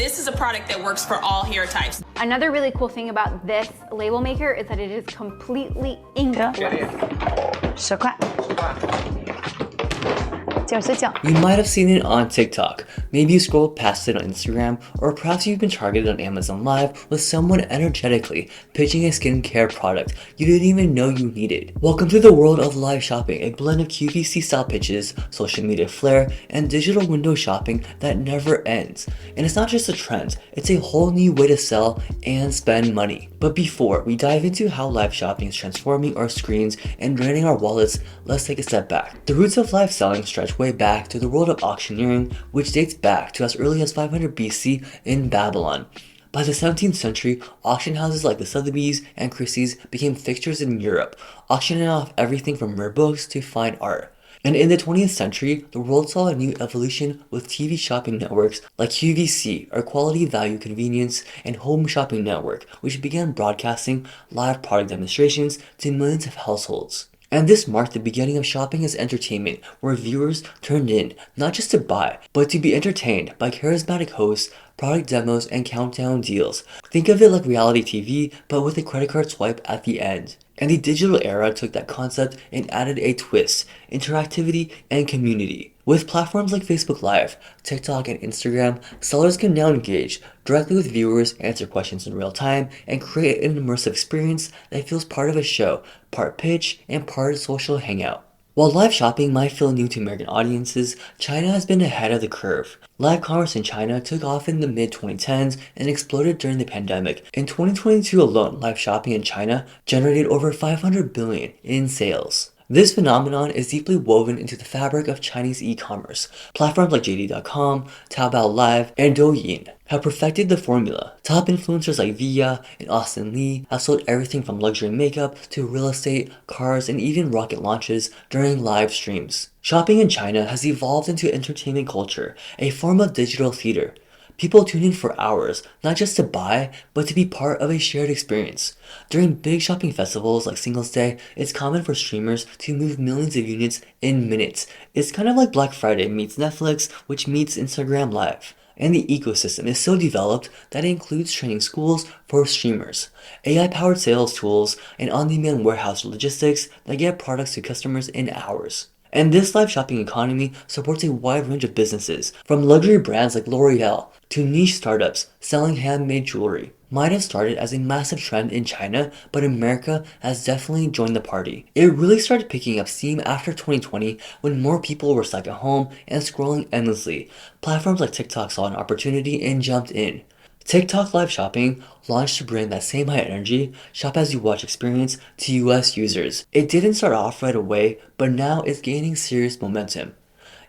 This is a product that works for all hair types. Another really cool thing about this label maker is that it is completely inkless. 10块，99。 You might have seen it on TikTok. Maybe you scrolled past it on Instagram, or perhaps you've been targeted on Amazon Live with someone energetically pitching a skincare product you didn't even know you needed. Welcome to the world of live shopping, a blend of QVC style pitches, social media flair, and digital window shopping that never ends. And it's not just a trend, it's a whole new way to sell and spend money. But before we dive into how live shopping is transforming our screens and draining our wallets, let's take a step back. The roots of live selling stretch way back to the world of auctioneering, which dates back to as early as 500 BC in Babylon. By the 17th century, auction houses like the Sotheby's and Christie's became fixtures in Europe, auctioning off everything from rare books to fine art. And in the 20th century, the world saw a new evolution with TV shopping networks like QVC, or Quality Value Convenience, and Home Shopping Network, which began broadcasting live product demonstrations to millions of households. And this marked the beginning of shopping as entertainment, where viewers turned in not just to buy, but to be entertained by charismatic hosts, product demos, and countdown deals. Think of it like reality TV, but with a credit card swipe at the end. And the digital era took that concept and added a twist, interactivity, and community. With platforms like Facebook Live, TikTok, and Instagram, sellers can now engage directly with viewers, answer questions in real time, and create an immersive experience that feels part of a show, part pitch, and part social hangout. While live shopping might feel new to American audiences, China has been ahead of the curve. Live commerce in China took off in the mid-2010s and exploded during the pandemic. In 2022 alone, live shopping in China generated over $500 billion in sales. This phenomenon is deeply woven into the fabric of Chinese e-commerce. Platforms like JD.com, Taobao Live, and Douyin have perfected the formula. Top influencers like Via and Austin Lee have sold everything from luxury makeup to real estate, cars, and even rocket launches during live streams. Shopping in China has evolved into entertainment culture, a form of digital theater. People tune in for hours, not just to buy, but to be part of a shared experience. During big shopping festivals like Singles Day, it's common for streamers to move millions of units in minutes. It's kind of like Black Friday meets Netflix, which meets Instagram Live. And the ecosystem is so developed that it includes training schools for streamers, AI-powered sales tools, and on-demand warehouse logistics that get products to customers in hours. And this live shopping economy supports a wide range of businesses, from luxury brands like L'Oreal to niche startups selling handmade jewelry. Might have started as a massive trend in China, but America has definitely joined the party. It really started picking up steam after 2020 when more people were stuck at home and scrolling endlessly. Platforms like TikTok saw an opportunity and jumped in. TikTok live shopping launched to bring that same high energy, shop as you watch experience to US users. It didn't start off right away, but now it's gaining serious momentum.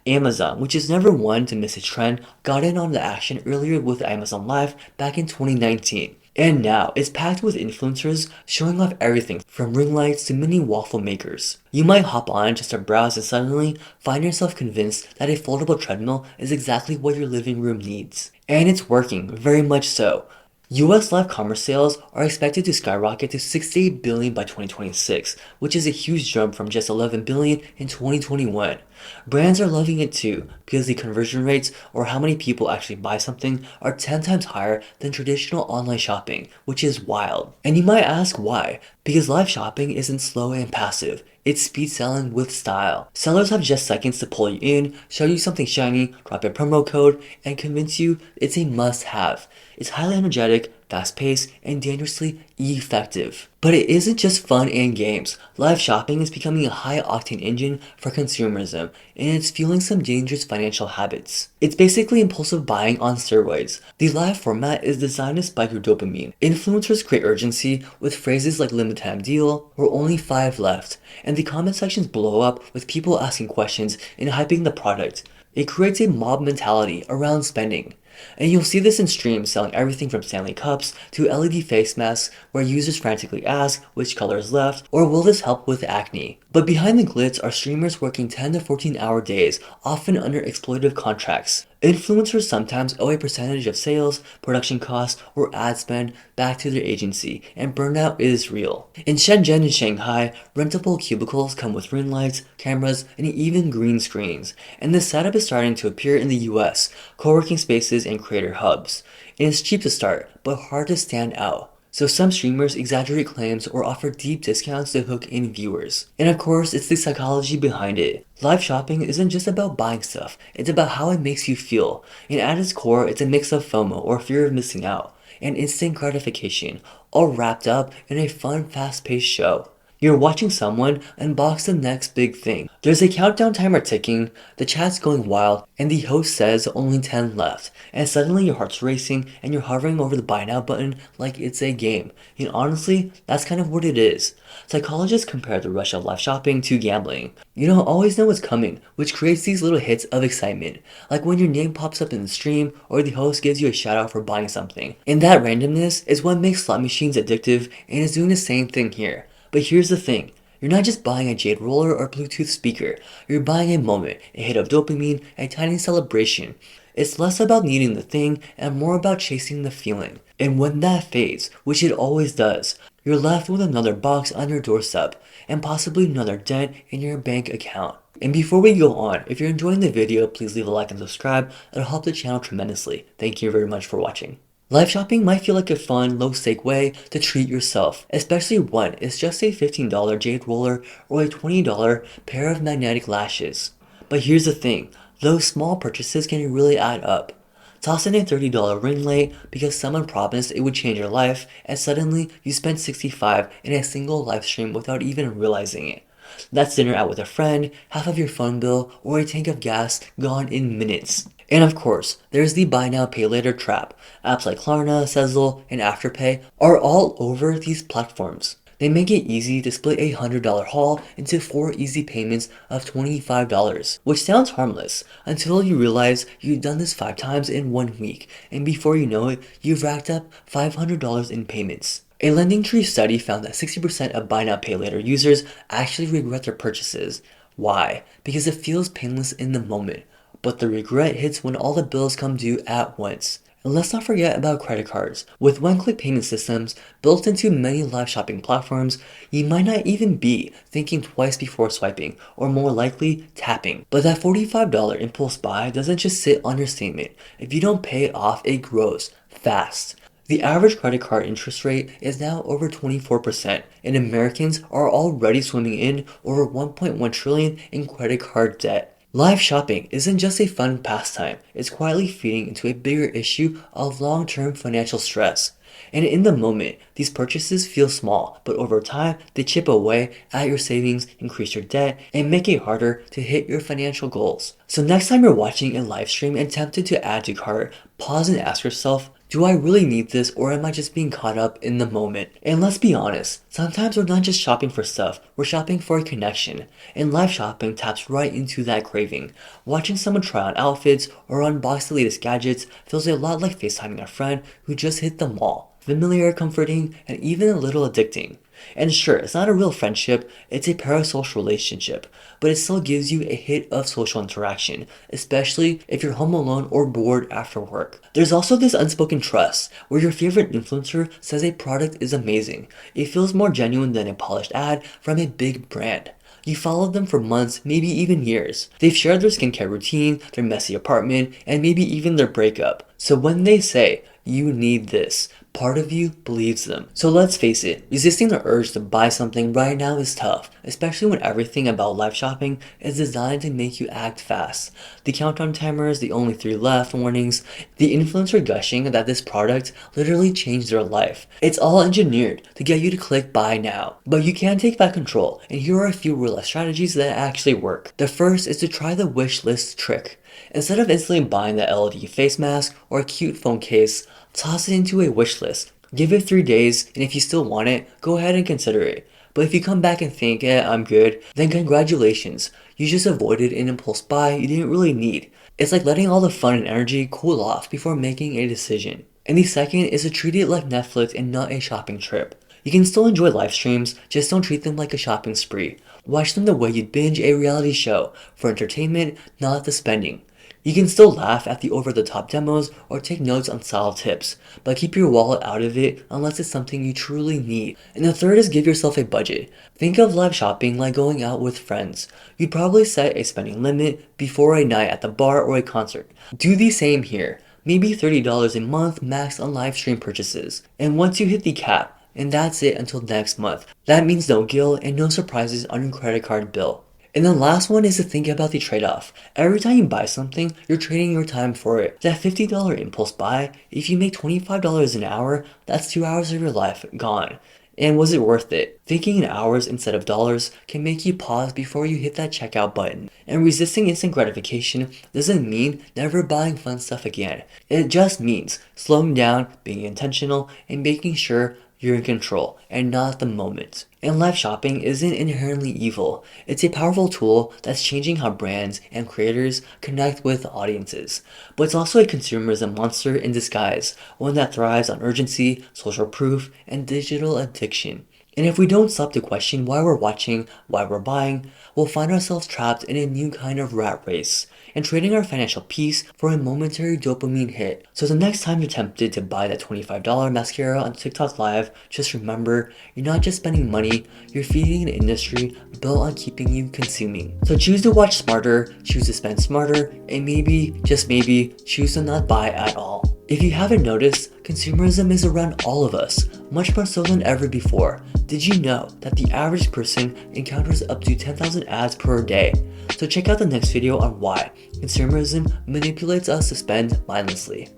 Amazon, which is never one to miss a trend, got in on the action earlier with Amazon Live back in 2019. And now it's packed with influencers showing off everything from ring lights to mini waffle makers. You might hop on just to browse and suddenly find yourself convinced that a foldable treadmill is exactly what your living room needs. And it's working, very much so. US live commerce sales are expected to skyrocket to 68 billion by 2026, which is a huge jump from just 11 billion in 2021. Brands are loving it too, because the conversion rates, or how many people actually buy something, are 10 times higher than traditional online shopping, which is wild. And you might ask why? Because live shopping isn't slow and passive. It's speed selling with style. Sellers have just seconds to pull you in, show you something shiny, drop a promo code, and convince you it's a must-have. It's highly energetic, fast-paced, and dangerously effective. But it isn't just fun and games. Live shopping is becoming a high-octane engine for consumerism, and it's fueling some dangerous financial habits. It's basically impulsive buying on steroids. The live format is designed to spike your dopamine. Influencers create urgency with phrases like limited time deal or only 5 left, and the comment sections blow up with people asking questions and hyping the product. It creates a mob mentality around spending. And you'll see this in streams selling everything from Stanley Cups to LED face masks, where users frantically ask which color is left or will this help with acne. But behind the glitz are streamers working 10 to 14 hour days, often under exploitative contracts. Influencers sometimes owe a percentage of sales, production costs, or ad spend back to their agency, and burnout is real. In Shenzhen and Shanghai, rentable cubicles come with ring lights, cameras, and even green screens, and this setup is starting to appear in the US, co-working spaces and creator hubs. And it's cheap to start, but hard to stand out. So some streamers exaggerate claims or offer deep discounts to hook in viewers. And of course, it's the psychology behind it. Live shopping isn't just about buying stuff, it's about how it makes you feel. And at its core, it's a mix of FOMO, or fear of missing out, and instant gratification, all wrapped up in a fun, fast-paced show. You're watching someone unbox the next big thing. There's a countdown timer ticking, the chat's going wild, and the host says only 10 left. And suddenly your heart's racing and you're hovering over the buy now button like it's a game. And honestly, that's kind of what it is. Psychologists compare the rush of live shopping to gambling. You don't always know what's coming, which creates these little hits of excitement. Like when your name pops up in the stream or the host gives you a shout out for buying something. And that randomness is what makes slot machines addictive and is doing the same thing here. But here's the thing, you're not just buying a jade roller or Bluetooth speaker, you're buying a moment, a hit of dopamine, a tiny celebration. It's less about needing the thing and more about chasing the feeling. And when that fades, which it always does, you're left with another box on your doorstep and possibly another dent in your bank account. And before we go on, if you're enjoying the video, please leave a like and subscribe. It'll help the channel tremendously. Thank you very much for watching. Live shopping might feel like a fun, low-stake way to treat yourself, especially when it's just a $15 jade roller or a $20 pair of magnetic lashes. But here's the thing, those small purchases can really add up. Toss in a $30 ring light because someone promised it would change your life, and suddenly you spend $65 in a single live stream without even realizing it. That's dinner out with a friend, half of your phone bill, or a tank of gas gone in minutes. And of course, there's the buy now pay later trap. Apps like Klarna, Sezzle, and Afterpay are all over these platforms. They make it easy to split a $100 haul into 4 easy payments of $25, which sounds harmless until you realize you've done this 5 times in 1 week, and before you know it, you've racked up $500 in payments. A LendingTree study found that 60% of buy now pay later users actually regret their purchases. Why? Because it feels painless in the moment. But the regret hits when all the bills come due at once. And let's not forget about credit cards. With one-click payment systems built into many live shopping platforms, you might not even be thinking twice before swiping, or more likely, tapping. But that $45 impulse buy doesn't just sit on your statement. If you don't pay it off, it grows fast. The average credit card interest rate is now over 24%, and Americans are already swimming in over $1.1 trillion in credit card debt. Live shopping isn't just a fun pastime, it's quietly feeding into a bigger issue of long-term financial stress. And in the moment, these purchases feel small, but over time, they chip away at your savings, increase your debt, and make it harder to hit your financial goals. So next time you're watching a live stream and tempted to add to cart, pause and ask yourself, do I really need this, or am I just being caught up in the moment? And let's be honest, sometimes we're not just shopping for stuff, we're shopping for a connection. And live shopping taps right into that craving. Watching someone try on outfits or unbox the latest gadgets feels a lot like FaceTiming a friend who just hit the mall. Familiar, comforting, and even a little addicting. And sure, it's not a real friendship, it's a parasocial relationship, but it still gives you a hit of social interaction, especially if you're home alone or bored after work. There's also this unspoken trust, where your favorite influencer says a product is amazing. It feels more genuine than a polished ad from a big brand. You followed them for months, maybe even years. They've shared their skincare routine, their messy apartment, and maybe even their breakup. So when they say, you need this, part of you believes them. So let's face it, resisting the urge to buy something right now is tough, especially when everything about live shopping is designed to make you act fast. The countdown timers, the only 3 left warnings, the influencer gushing that this product literally changed their life. It's all engineered to get you to click buy now. But you can take back control, and here are a few real life strategies that actually work. The first is to try the wish list trick. Instead of instantly buying the LED face mask or a cute phone case, toss it into a wish list. Give it 3 days, and if you still want it, go ahead and consider it. But if you come back and think, I'm good, then congratulations. You just avoided an impulse buy you didn't really need. It's like letting all the fun and energy cool off before making a decision. And the second is to treat it like Netflix and not a shopping trip. You can still enjoy live streams, just don't treat them like a shopping spree. Watch them the way you'd binge a reality show, for entertainment, not the spending. You can still laugh at the over-the-top demos or take notes on solid tips, but keep your wallet out of it unless it's something you truly need. And the third is give yourself a budget. Think of live shopping like going out with friends. You'd probably set a spending limit before a night at the bar or a concert. Do the same here. Maybe $30 a month max on live stream purchases. And once you hit the cap, and that's it until next month. That means no guilt and no surprises on your credit card bill. And the last one is to think about the trade-off. Every time you buy something, you're trading your time for it. That $50 impulse buy, if you make $25 an hour, that's 2 hours of your life gone. And was it worth it? Thinking in hours instead of dollars can make you pause before you hit that checkout button. And resisting instant gratification doesn't mean never buying fun stuff again. It just means slowing down, being intentional, and making sure you're in control and not the moment. And live shopping isn't inherently evil. It's a powerful tool that's changing how brands and creators connect with audiences. But it's also a consumerism monster in disguise, one that thrives on urgency, social proof, and digital addiction. And if we don't stop to question why we're watching, why we're buying, we'll find ourselves trapped in a new kind of rat race and trading our financial peace for a momentary dopamine hit. So the next time you're tempted to buy that $25 mascara on TikTok Live, just remember, you're not just spending money, you're feeding an industry built on keeping you consuming. So choose to watch smarter, choose to spend smarter, and maybe, just maybe, choose to not buy at all. If you haven't noticed, consumerism is around all of us, much more so than ever before. Did you know that the average person encounters up to 10,000 ads per day? So check out the next video on why consumerism manipulates us to spend mindlessly.